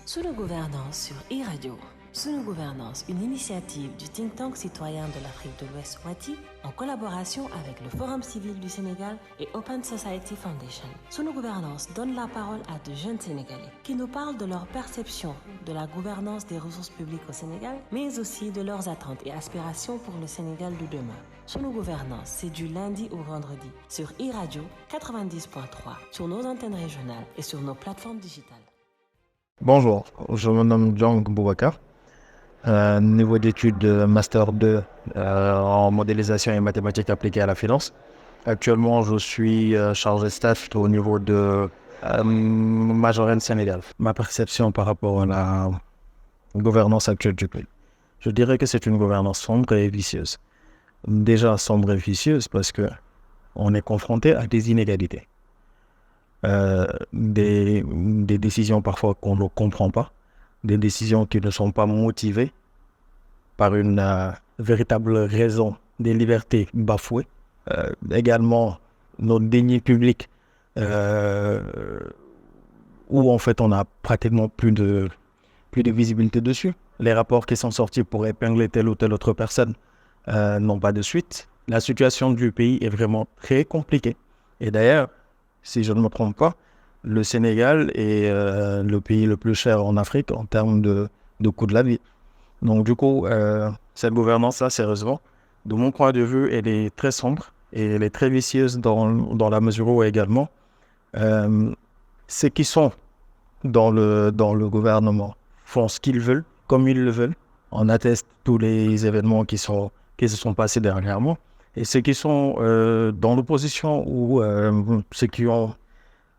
Sous nos gouvernances sur e-Radio. Sous nos gouvernances, une initiative du think tank citoyen de l'Afrique de l'Ouest WATI en collaboration avec le Forum civil du Sénégal et Open Society Foundation. Sous nos gouvernances donne la parole à de jeunes Sénégalais qui nous parlent de leur perception de la gouvernance des ressources publiques au Sénégal, mais aussi de leurs attentes et aspirations pour le Sénégal de demain. Sous nos gouvernances, c'est du lundi au vendredi sur e-Radio 90.3, sur nos antennes régionales et sur nos plateformes digitales. Bonjour, je me nomme Djang Boubacar, niveau d'études Master 2 en modélisation et mathématiques appliquées à la finance. Actuellement, je suis chargé staff au niveau de Majorel Sénégal. Ma perception par rapport à la gouvernance actuelle du pays, je dirais que c'est une gouvernance sombre et vicieuse. Déjà sombre et vicieuse parce que on est confronté à des inégalités. Des décisions parfois qu'on ne comprend pas, des décisions qui ne sont pas motivées par une véritable raison des libertés bafouées. Également nos deniers publics où en fait on a pratiquement plus de visibilité dessus. Les rapports qui sont sortis pour épingler telle ou telle autre personne n'ont pas de suite. La situation du pays est vraiment très compliquée. Et d'ailleurs, si je ne me trompe pas, le Sénégal est le pays le plus cher en Afrique en termes de coût de la vie. Donc du coup, cette gouvernance-là, sérieusement, de mon point de vue, elle est très sombre et elle est très vicieuse dans la mesure où également, ceux qui sont dans le gouvernement font ce qu'ils veulent, comme ils le veulent. On atteste tous les événements qui se sont passés dernièrement. Et ceux qui sont dans l'opposition ou ceux qui ont,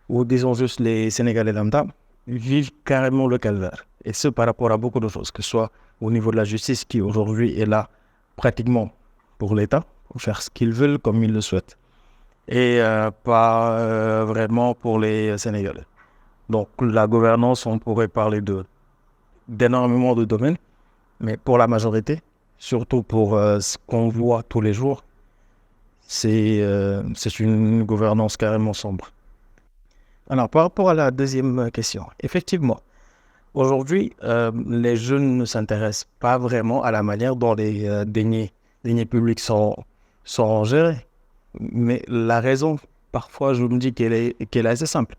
ou disons juste les Sénégalais lambda, vivent carrément le calvaire. Et ce par rapport à beaucoup de choses, que ce soit au niveau de la justice qui aujourd'hui est là pratiquement pour l'État, pour faire ce qu'ils veulent comme ils le souhaitent. Et pas vraiment pour les Sénégalais. Donc la gouvernance, on pourrait parler d'énormément de domaines, mais pour la majorité, surtout pour ce qu'on voit tous les jours, c'est une gouvernance carrément sombre. Alors, par rapport à la deuxième question, effectivement, aujourd'hui, les jeunes ne s'intéressent pas vraiment à la manière dont les deniers publics sont gérés. Mais la raison, parfois, je me dis qu'elle est assez simple.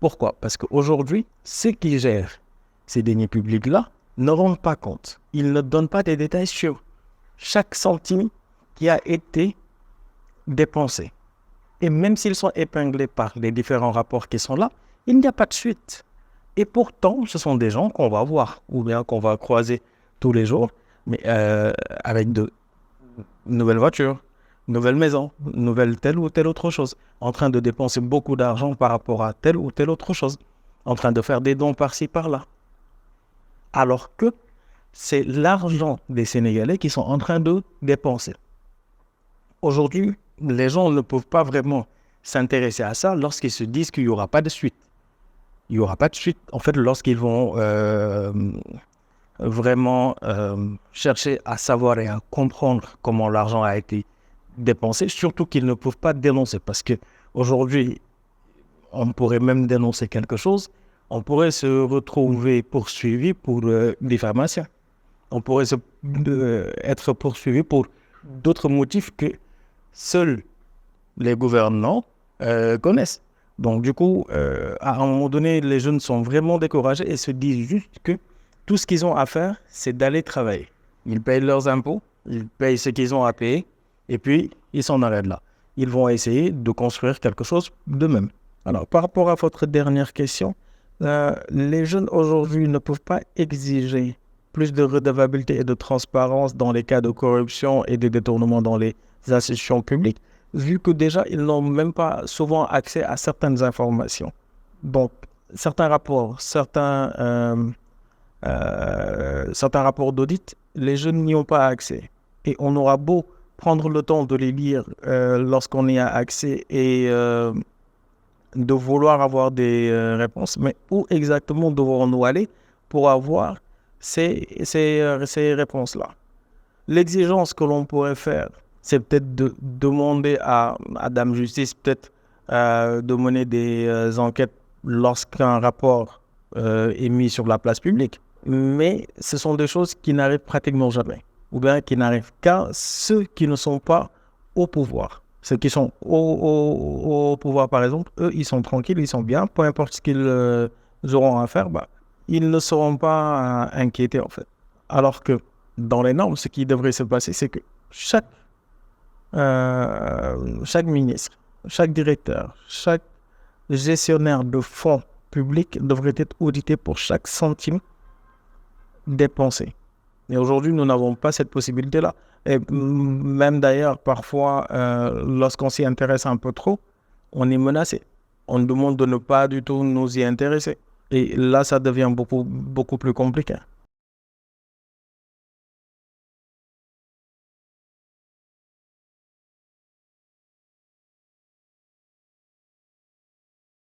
Pourquoi ? Parce qu'aujourd'hui, ceux qui gèrent ces deniers publics-là ne rendent pas compte. Ils ne donnent pas des détails sur chaque centime qui a été dépensés. Et même s'ils sont épinglés par les différents rapports qui sont là, il n'y a pas de suite. Et pourtant, ce sont des gens qu'on va voir ou bien qu'on va croiser tous les jours, mais avec de nouvelles voitures, nouvelles maisons, nouvelles telle ou telle autre chose, en train de dépenser beaucoup d'argent par rapport à telle ou telle autre chose, en train de faire des dons par-ci, par-là. Alors que c'est l'argent des Sénégalais qui sont en train de dépenser. Aujourd'hui, les gens ne peuvent pas vraiment s'intéresser à ça lorsqu'ils se disent qu'il n'y aura pas de suite. Il n'y aura pas de suite, en fait, lorsqu'ils vont vraiment chercher à savoir et à comprendre comment l'argent a été dépensé, surtout qu'ils ne peuvent pas dénoncer. Parce qu'aujourd'hui, on pourrait même dénoncer quelque chose, on pourrait se retrouver poursuivi pour diffamation. On pourrait être poursuivi pour d'autres motifs que seuls les gouvernants connaissent. Donc du coup, à un moment donné, les jeunes sont vraiment découragés et se disent juste que tout ce qu'ils ont à faire, c'est d'aller travailler. Ils payent leurs impôts, ils payent ce qu'ils ont à payer, et puis ils s'en arrêtent là. Ils vont essayer de construire quelque chose d'eux-mêmes. Alors, par rapport à votre dernière question, les jeunes aujourd'hui ne peuvent pas exiger plus de redevabilité et de transparence dans les cas de corruption et de détournement dans les institutions publiques, vu que déjà, ils n'ont même pas souvent accès à certaines informations. Donc, certains rapports, certains rapports d'audit, les jeunes n'y ont pas accès. Et on aura beau prendre le temps de les lire lorsqu'on y a accès et de vouloir avoir des réponses, mais où exactement devrons-nous aller pour avoir ces réponses-là? L'exigence que l'on pourrait faire, c'est peut-être de demander à Dame Justice peut-être de mener des enquêtes lorsqu'un rapport est mis sur la place publique. Mais ce sont des choses qui n'arrivent pratiquement jamais, ou bien qui n'arrivent qu'à ceux qui ne sont pas au pouvoir. Ceux qui sont au pouvoir, par exemple, eux, ils sont tranquilles, ils sont bien, peu importe ce qu'ils auront à faire, ils ne seront pas inquiétés, en fait. Alors que dans les normes, ce qui devrait se passer, c'est que chaque ministre, chaque directeur, chaque gestionnaire de fonds publics devrait être audité pour chaque centime dépensé. Et aujourd'hui, nous n'avons pas cette possibilité-là. Et même d'ailleurs, parfois, lorsqu'on s'y intéresse un peu trop, on est menacé. On nous demande de ne pas du tout nous y intéresser. Et là, ça devient beaucoup plus compliqué.